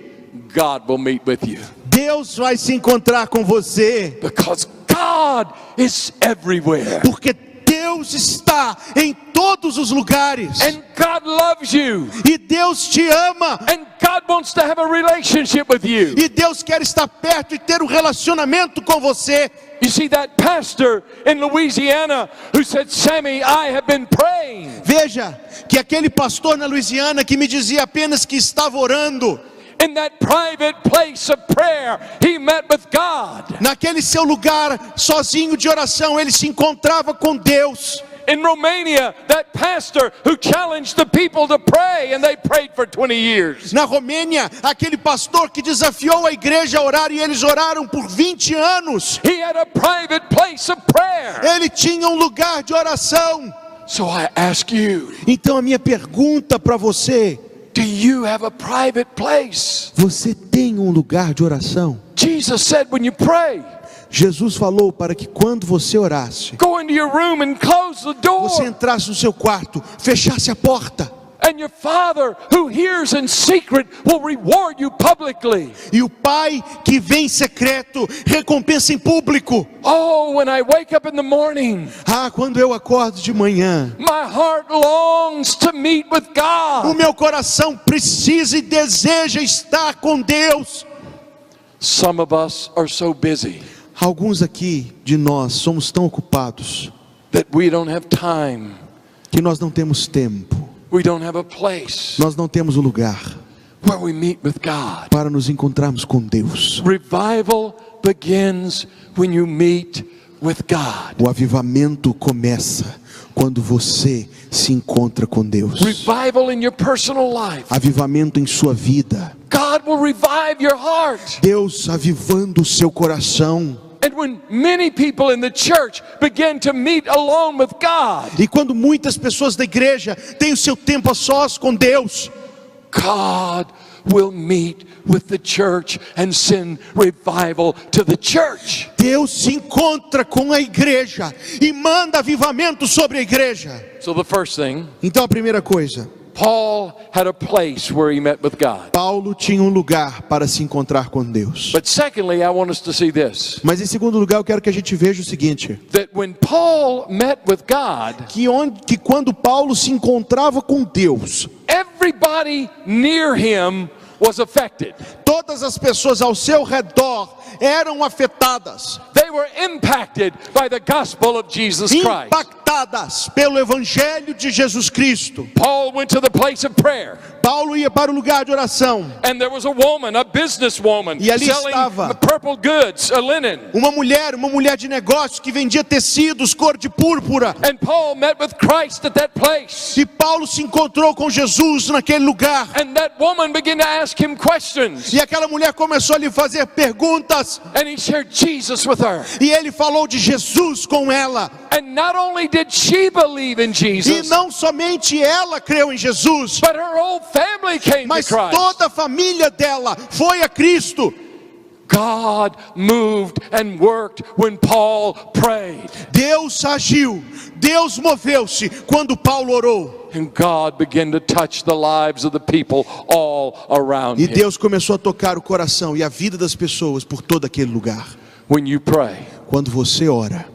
God will meet with you Deus vai se encontrar com você, because God is everywhere. porque Deus está em todos os lugares. And God loves you. E Deus te ama. And God wants to have a relationship with you. E Deus quer estar perto e ter um relacionamento com você. You see that pastor in Louisiana who said, Sammy, I have been praying. Veja que aquele pastor na Louisiana que me dizia apenas que estava orando, In that private place of prayer, he met with God. naquele seu lugar sozinho de oração, ele se encontrava com Deus. In Romania, that pastor who challenged the people to pray, and they prayed for 20 years. Na Romênia, aquele pastor que desafiou a igreja a orar e eles oraram por 20 anos. He had a private place of prayer. Ele tinha um lugar de oração. So I ask you, Então a minha pergunta para você, do you have a private place? você tem um lugar de oração? Jesus said when you pray, Jesus falou para que quando você orasse, go into your room and close the door. você entrasse no seu quarto, fechasse a porta, And your Father who hears in secret will reward you publicly. e o Pai que vem em secreto recompensa em público. Oh, when I wake up in the morning, Ah, quando eu acordo de manhã, my heart longs to meet with o God. meu coração precisa e deseja estar com Deus. Some of us are so busy Alguns aqui de nós somos tão ocupados that we don't have time. que nós não temos tempo, We don't have a place nós não temos um lugar where we meet with God. para nos encontrarmos com Deus. Revival begins when you meet with God. O avivamento começa quando você se encontra com Deus. Revival in your personal life. Avivamento em sua vida. God will revive your heart. Deus avivando o seu coração. And when many people in the church begin to meet alone with God, E quando muitas pessoas da igreja têm o seu tempo a sós com Deus, God will meet with the church and send revival to the church. Deus se encontra com a igreja e manda avivamento sobre a igreja. So the first thing, Então a primeira coisa, Paul had a place where he met with God. Paulo tinha um lugar para se encontrar com Deus. But secondly, I want us to see this, Mas em segundo lugar, eu quero que a gente veja o seguinte, that when Paul met with God, que quando Paulo se encontrava com Deus, everybody near him was affected. todas as pessoas ao seu redor eram afetadas, They were impacted by the gospel of Jesus Christ. impactadas pelo evangelho de Jesus Cristo. Paul went to the place of prayer. Paulo ia para o lugar de oração. And there was a woman, a businesswoman, E ali selling estava purple goods, a linen. uma mulher de negócio que vendia tecidos cor de púrpura. And Paul met with Christ at that place. E Paulo se encontrou com Jesus naquele lugar. And that woman began to ask him questions. E aquela mulher começou a lhe fazer perguntas. And he shared Jesus with her. E ele falou de Jesus com ela. And not only did she believe in E Jesus, não somente ela creu em Jesus, but her whole family came to mas Christ. toda a família dela foi a Cristo. God moved and worked when Paul prayed. Deus agiu, Deus moveu-se quando Paulo orou. And God began to touch the lives of the people all around E him. Deus começou a tocar o coração e a vida das pessoas por todo aquele lugar. When you pray, Quando você ora,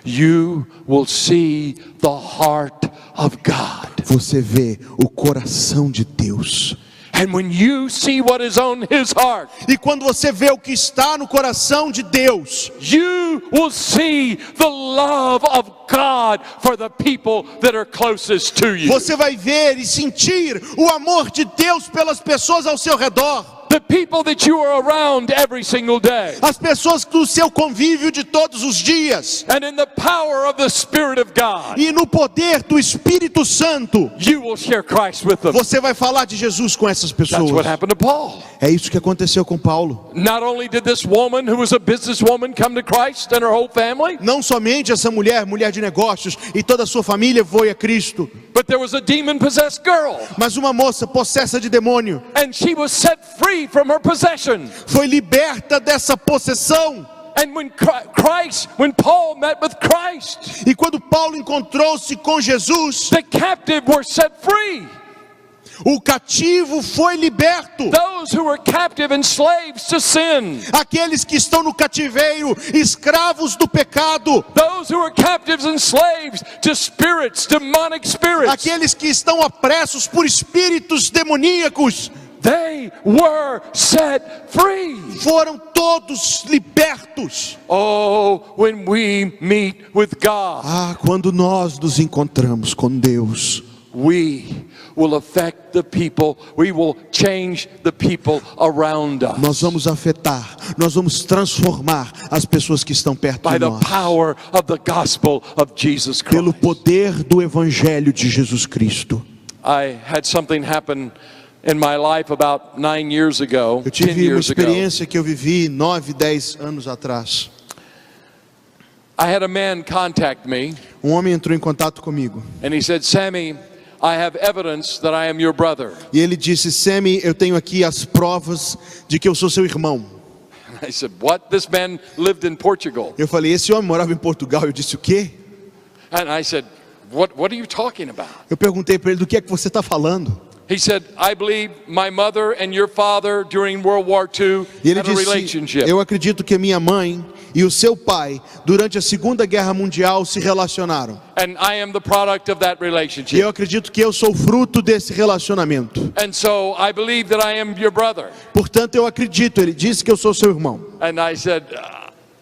you will see the heart of God. você vê o coração de Deus. And when you see what is on his heart, E quando você vê o que está no coração de Deus, you will see the love of God for the people that are closest to you. você vai ver e sentir o amor de Deus pelas pessoas ao seu redor. The people that you are around every single day. As pessoas do seu convívio de todos os dias. And in the power of the Spirit of God, E no poder do Espírito Santo, you will share Christ with them. você vai falar de Jesus com essas That's what pessoas. happened to Paul. É isso que aconteceu com Paulo. Not only did this woman who was a businesswoman come to Christ and her whole family, Não somente essa mulher de negócios, e toda a sua família foi a Cristo, but there was a demon-possessed girl, mas uma moça possessa de demônio and she was set free from her possession. foi liberta dessa possessão. And when Paul met with Christ, E quando Paulo encontrou-se com Jesus, the captive were set free. o cativo foi liberto. Those who were captive and slaves to sin. Aqueles que estão no cativeiro, escravos do pecado. Those who were captives and slaves to spirits, demonic spirits. Aqueles que estão opressos por espíritos demoníacos. They were set free. Foram todos libertos. Oh, when we meet with God, Ah, quando nós nos encontramos com Deus, we will affect the people. We will change the people around us nós vamos afetar, nós vamos transformar as pessoas que estão perto by de the nós. power of the gospel of Jesus Pelo Christ. poder do Evangelho de Jesus Cristo. I had something happen in my life about 9 years ago, Eu 10 tive uma years ago. experiência que eu vivi 9, 10 anos atrás. I had a man contact me, Um homem entrou em contato comigo. and he said, Sammy, I have evidence that I am your brother. E ele disse: Sammy, eu tenho aqui as provas de que eu sou seu irmão. I said, what? This man lived in Portugal. Eu falei: esse homem morava em Portugal. Eu disse: o quê? And I said, what are you talking about? Eu perguntei para ele: do que é que você está falando? He said, I believe my mother and your father during World War II E ele had a disse: relationship. eu acredito que minha mãe e o seu pai, durante a Segunda Guerra Mundial, se relacionaram. And I am the product of that E relationship. eu acredito que eu sou fruto desse relacionamento. And so I believe that I am your brother. Portanto, eu acredito. Ele disse que eu sou seu irmão. And I said,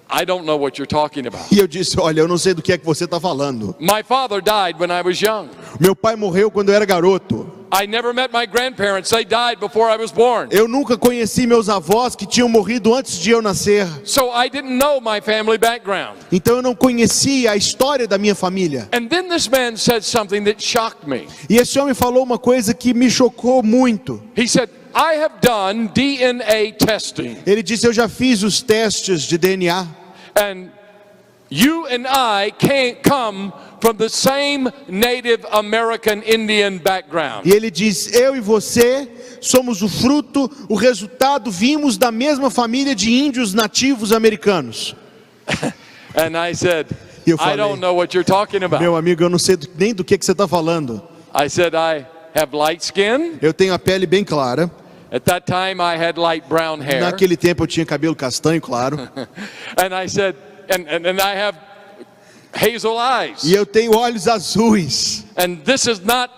I don't know what you're talking about. E eu disse: olha, eu não sei do que é que você está falando. My father died when I was young. Meu pai morreu quando eu era garoto. I never met my grandparents. They died before I was born. Eu nunca conheci meus avós que tinham morrido antes de eu nascer. So I didn't know my family background. Então eu não conhecia a história da minha família. And then this man said something that shocked me. E esse homem falou uma coisa que me chocou muito. He said, I have done DNA testing. Ele disse: eu já fiz os testes de DNA. And you and I can't come from the same Native American Indian background. E ele diz: eu e você somos o fruto, o resultado, vimos da mesma família de índios nativos americanos. And I said, E eu I falei: don't know what you're talking about. meu amigo, eu não sei nem do que você está falando. I said, I have light skin. Eu tenho a pele bem clara. At that time I had light brown hair. Naquele tempo eu tinha cabelo castanho, claro. And I said, and I have hazel eyes. E eu tenho olhos azuis. And this is not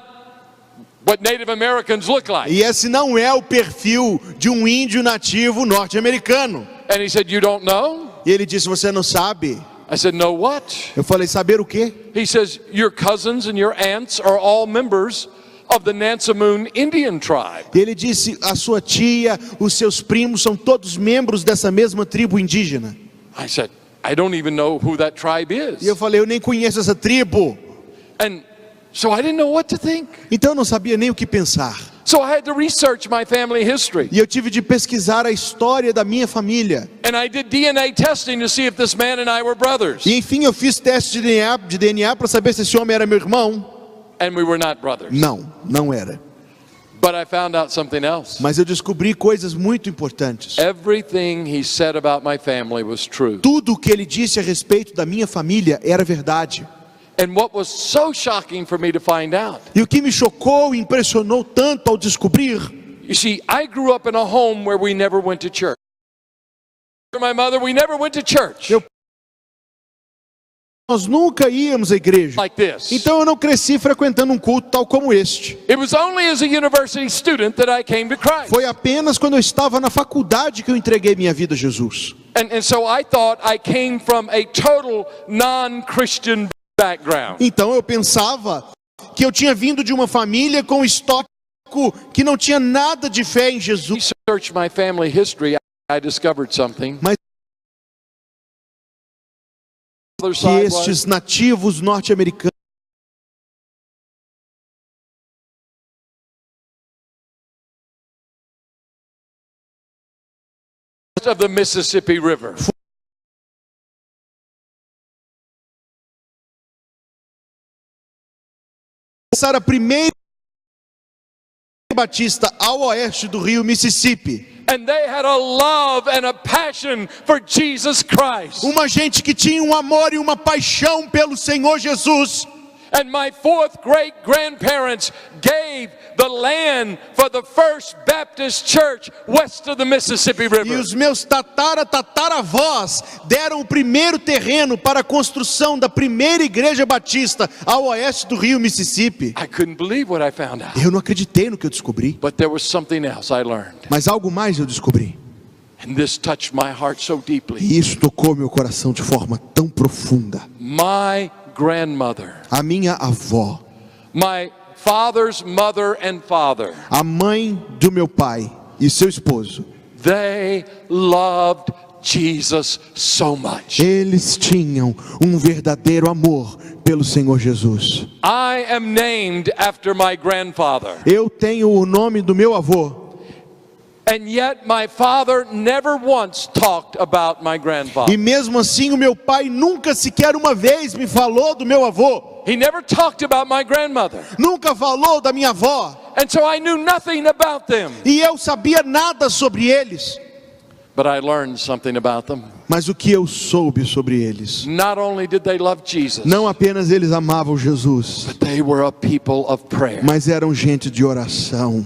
what Native Americans look like. E esse não é o perfil de um índio nativo norte-americano. And he said, you don't know? E ele disse: você não sabe? I said, no, what? Eu falei: saber o quê? He says, your cousins and your aunts are all members of the Nansemond Indian tribe. Ele disse: a sua tia, os seus primos são todos membros dessa mesma tribo indígena. I said, I don't even know who that tribe is. E eu falei: eu nem conheço essa tribo. And so I didn't know what to think. Então eu não sabia nem o que pensar. So I had to research my family history. E eu tive de pesquisar a história da minha família. And I did DNA testing to see if this man and I were brothers. E enfim, eu fiz teste de DNA para saber se esse homem era meu irmão. And we were not brothers. Não, não era. But I found out something else. Mas eu descobri coisas muito importantes. Everything he said about my family was true. Tudo o que ele disse a respeito da minha família era verdade. And what was so shocking for me to find out. E o que me chocou e impressionou tanto ao descobrir, You see, I grew up in a home where we never went to church. My mother, we never went to church. nós nunca íamos à igreja. Like this. Então eu não cresci frequentando um culto tal como este. It was only as a university student that I came to Christ. Foi apenas quando eu estava na faculdade que eu entreguei minha vida a Jesus. And so I thought I came from a total non-Christian background. Então eu pensava que eu tinha vindo de uma família com histórico que não tinha nada de fé em Jesus. Research my family history, I discovered something. Mas que estes nativos norte-americanos of the Mississippi River. Começaram a primeira batista ao oeste do rio Mississippi. And they had a love and a passion for Jesus Christ. Uma gente que tinha um amor e uma paixão pelo Senhor Jesus. And my fourth great grandparents gave the land for the first Baptist church west of the Mississippi E River. os meus tataravós deram o primeiro terreno para a construção da primeira igreja batista ao oeste do rio Mississippi. I couldn't believe what I found out. Eu não acreditei no que eu descobri, But there was something else I learned. mas algo mais eu descobri. And this touched my heart so deeply. E isso tocou meu coração de forma tão profunda. My grandmother, A minha avó, my father's mother and father, a mãe do meu pai e seu esposo, they loved Jesus so much. eles tinham um verdadeiro amor pelo Senhor Jesus. I am named after my grandfather. Eu tenho o nome do meu avô. And yet my father never once talked about my grandfather. E mesmo assim o meu pai nunca sequer uma vez me falou do meu avô. He never talked about my grandmother. Nunca falou da minha avó. And so I knew nothing about them. E eu sabia nada sobre eles. But I learned something about them. Mas o que eu soube sobre eles? Not only did they love Jesus, Não apenas eles amavam Jesus, but they were a people of prayer. mas eram gente de oração.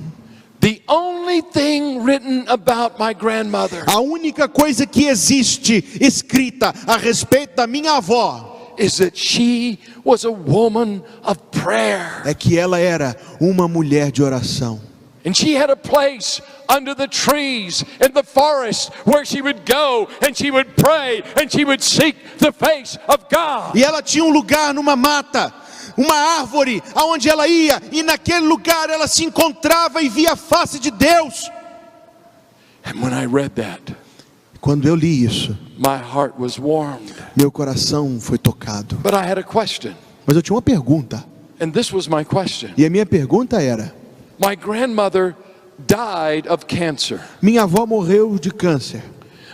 The only thing written about my grandmother A única coisa que existe escrita a respeito da minha avó is that she was a woman of prayer. é que ela era uma mulher de oração. And she had a place under the trees in the forest where she would go and she would pray and she would seek the face of God. E ela tinha um lugar numa mata, uma árvore, aonde ela ia, e naquele lugar ela se encontrava e via a face de Deus. And when I read that, Quando eu li isso, my heart was warmed. meu coração foi tocado. But I had a question. Mas eu tinha uma pergunta, And this was my question. e a minha pergunta era: My grandmother died of cancer. minha avó morreu de câncer.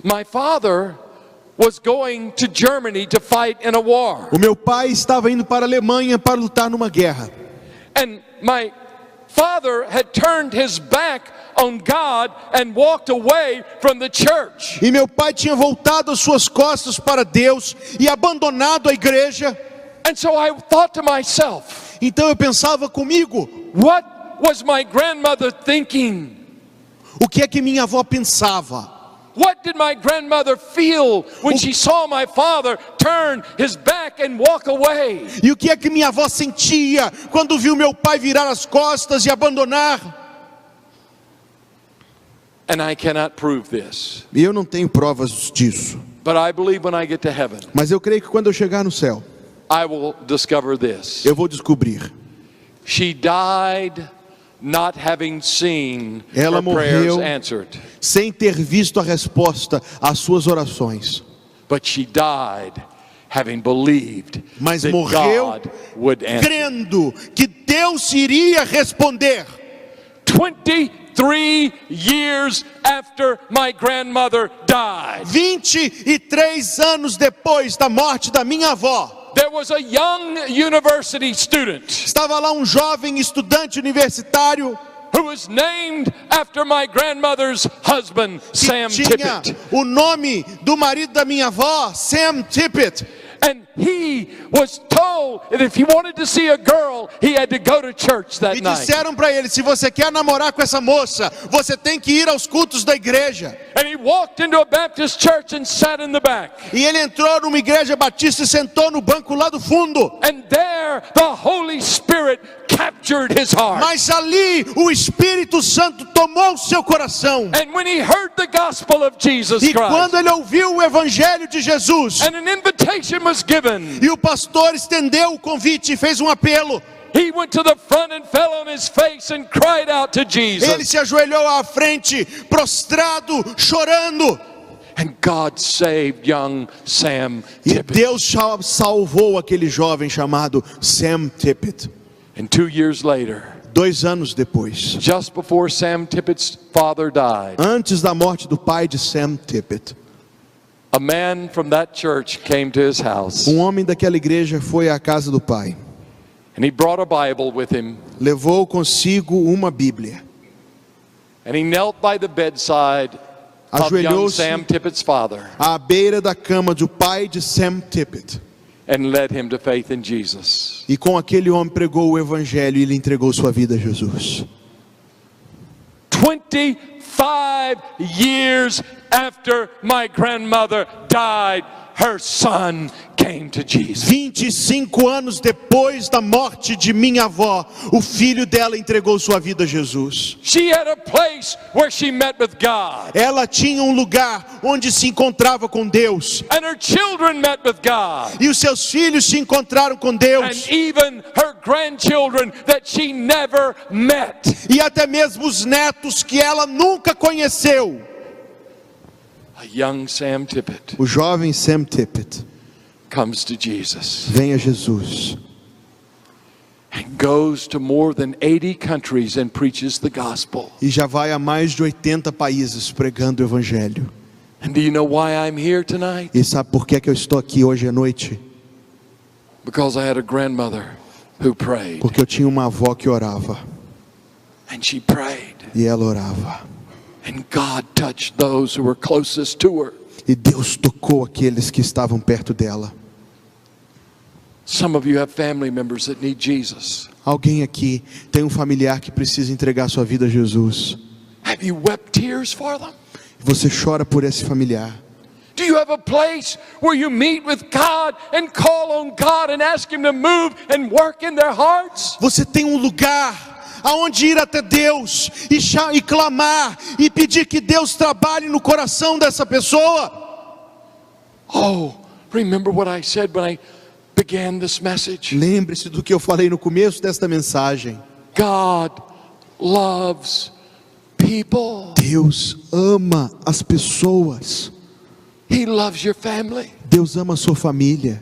My father was going to Germany to fight in a war. O meu pai estava indo para a Alemanha para lutar numa guerra. And my father had turned his back on God and walked away from the church. E meu pai tinha voltado as suas costas para Deus e abandonado a igreja. And so I thought to myself, Então eu pensava comigo: what was my grandmother thinking? o que é que minha avó pensava? What did my grandmother feel when she saw my father turn his back and walk away? E o que é que minha avó sentia quando viu meu pai virar as costas e abandonar? And I cannot prove this, E eu não tenho provas disso. but I believe when I get to heaven, Mas eu creio que quando eu chegar no céu, I will discover this. eu vou descobrir. She died not having seen Ela her prayers morreu answered. sem ter visto a resposta às suas orações. But she died having believed Mas that morreu God would answer. crendo que Deus iria responder. 23 years after my grandmother died, 23 anos depois da morte da minha avó, there was a young university student estava lá um jovem estudante universitário who was named after my grandmother's husband, Sam que tinha Tippett. o nome do marido da minha avó, Sam Tippett. And he was told that if he wanted to see a girl, he had to go to church that E night. disseram para ele: se você quer namorar com essa moça, você tem que ir aos cultos da igreja. And he walked into a Baptist church and sat in the back. E ele entrou numa igreja batista e sentou no banco lá do fundo. And there the Holy Spirit captured his heart. Mas ali o Espírito Santo tomou seu coração. And when he heard the gospel of Jesus E Christ, quando ele ouviu o evangelho de Jesus, and an invitation was given, e o pastor estendeu o convite e fez um apelo, he went to the front and fell on his face and cried out to ele Jesus. se ajoelhou à frente, prostrado, chorando. And God saved young Sam E Tippett. Deus salvou aquele jovem chamado Sam Tippett. And 2 years later, 2 anos depois, just before Sam Tippett's father died, antes da morte do pai de Sam Tippett, a man from that church came to his house, homem daquela igreja foi à casa do pai. and he brought a Bible with him, Levou consigo uma Bíblia. and he knelt by the bedside of young Ajoelhou-se Sam Tippett's father à beira da cama do pai de Sam Tippett. and led him to faith in Jesus. E com aquele homem pregou o evangelho e lhe entregou sua vida a Jesus. 25 years after my grandmother died, her son came to Jesus. 25 anos depois da morte de minha avó, o filho dela entregou sua vida a Jesus. She had a place where she met with God, Ela tinha um lugar onde se encontrava com Deus. and her children met with God, E os seus filhos se encontraram com and Deus. even her grandchildren that she never met. E até mesmo os netos que ela nunca conheceu. A young Sam Tippett O jovem Sam Tippett comes to Jesus vem a Jesus. and goes to more than 80 countries and preaches the gospel. E já vai a mais de 80 países pregando o evangelho. And do you know why I'm here tonight? E sabe por que eu estou aqui hoje à noite? Because I had a grandmother who prayed, Porque eu tinha uma avó que orava. and she prayed, E ela orava. and God touched those who were closest to her. E Deus tocou aqueles que estavam perto dela. Some of you have family members that need Jesus. Alguém aqui tem um familiar que precisa entregar sua vida a Jesus. Have you wept tears for them? Você chora por esse familiar. Do you have a place where you meet with God and call on God and ask Him to move and work in their hearts? Você tem um lugar aonde ir até Deus e clamar e pedir que Deus trabalhe no coração dessa pessoa. Oh, remember what I said when I began this message. Lembre-se do que eu falei no começo desta mensagem. God loves people. Deus ama as pessoas. He loves your family. Deus ama a sua família.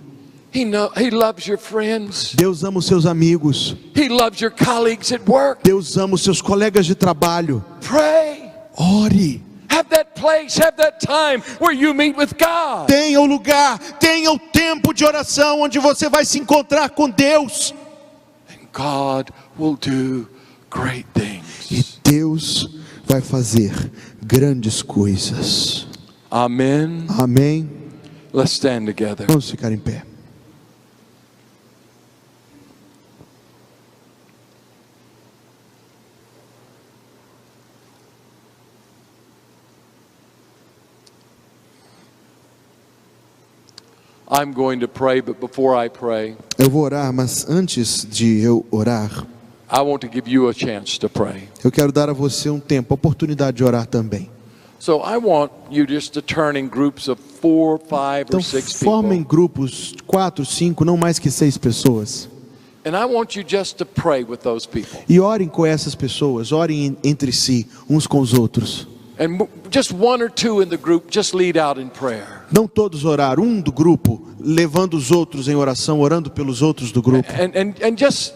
He loves your friends. Deus ama os seus amigos. He loves your colleagues at work. Deus ama os seus colegas de trabalho. Pray. Ore. Have that place, have that time where you meet with God. Tenha o lugar, tenha o tempo de oração onde você vai se encontrar com Deus. And God will do great E things. Deus vai fazer grandes coisas. Amen. Amém? Let's stand together. Vamos ficar em pé. I'm going to pray, but before I pray, Eu vou orar, mas antes de eu orar, I want to give you a chance to pray. eu quero dar a você um tempo, a oportunidade de orar também. So I want you just to turn in groups of 4, 5, Então or 6 formem people. grupos, 4, 5, não mais que 6 pessoas. And I want you just to pray with those people. E orem com essas pessoas, orem entre si, uns com os outros. And just one or two in the group, just lead out in prayer. Não todos orar, um do grupo, levando os outros em oração, orando pelos outros do grupo. And just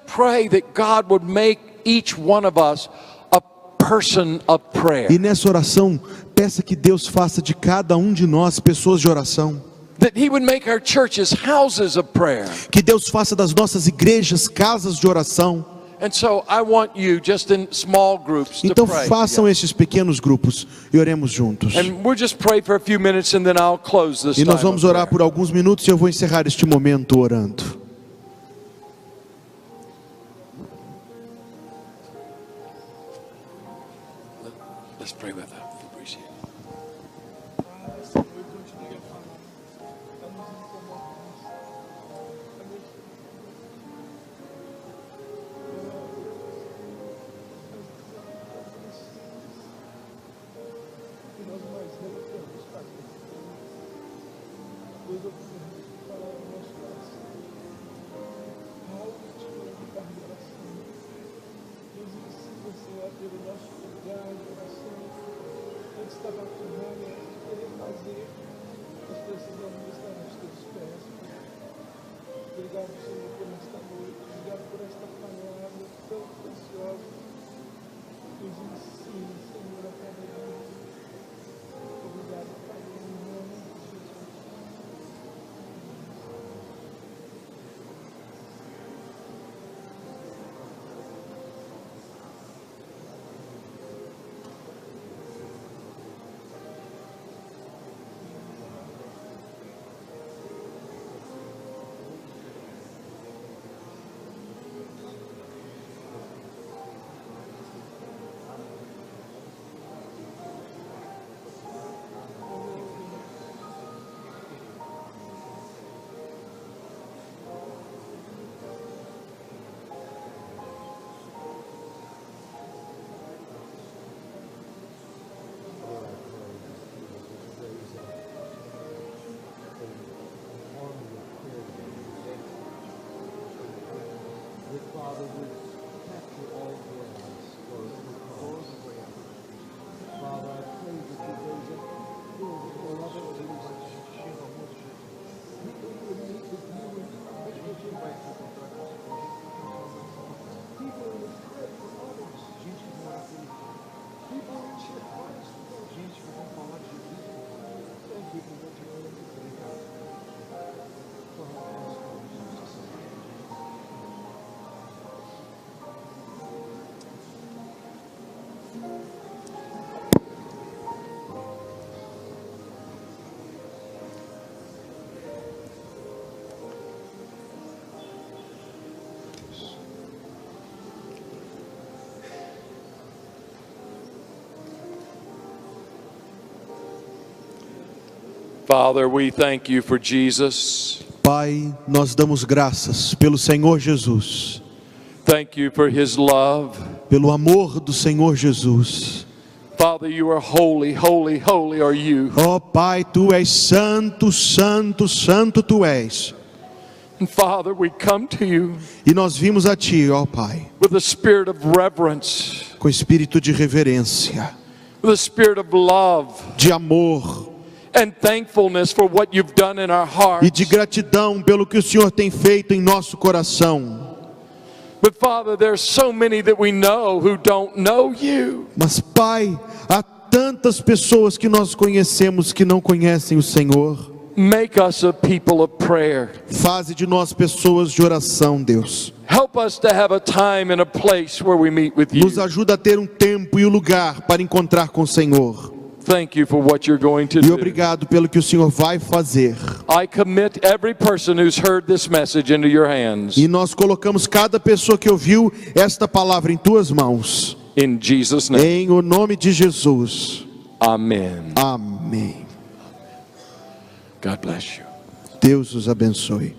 pray that God would make each one of us a person of prayer. E nessa oração, peça que Deus faça de cada um de nós pessoas de oração. That He would make our churches houses of prayer. Que Deus faça das nossas igrejas casas de oração. And so I want you just in small groups to Então pray. façam esses pequenos grupos e oremos juntos. And we'll just pray for a few minutes and then I'll close this E nós time vamos of orar prayer. por alguns minutos e eu vou encerrar este momento orando. Let's pray with them. Appreciate it. Obrigado, Senhor, por esta noite. Obrigado por esta palavra tão preciosa. Nos ensina, Senhor, a cada dia. Obrigado, Pai, em nome de Jesus. Father, would capture all your eyes for all the way out. Father, I pray that you raise up your beloved believers. People who would meet with you and make what you like. People who would pray for others. People who share Christ. Thank you for what you're doing today, God. For helping us. Father, we thank you for Jesus. Pai, nós damos graças pelo Senhor Jesus, Thank you for His love. pelo amor do Senhor Jesus. Father, you are holy, holy, holy are you. Ó Pai, Tu és santo, santo, santo Tu és. And Father, we come to you E nós vimos a Ti, ó Pai, with a spirit of reverence, com espírito de reverência, with a spirit of love de amor and thankfulness for what you've done in our e de hearts. gratidão pelo que o Senhor tem feito em nosso coração. But Father, there's so many that we know who don't know you. Mas Pai, há tantas pessoas que nós conhecemos que não conhecem o Senhor. Make us a people of prayer. Faze de nós pessoas de oração, Deus. Help us to have a time and a place where we meet with you. Nos ajuda a ter um tempo e um lugar para encontrar com o Senhor. Thank you for what you're going to E do. obrigado pelo que o Senhor vai fazer. I commit every person who's heard this message into your hands. E nós colocamos cada pessoa que ouviu esta palavra em tuas mãos. In Jesus' name. Em o nome de Jesus. Amen. Amém. God bless you. Deus os abençoe.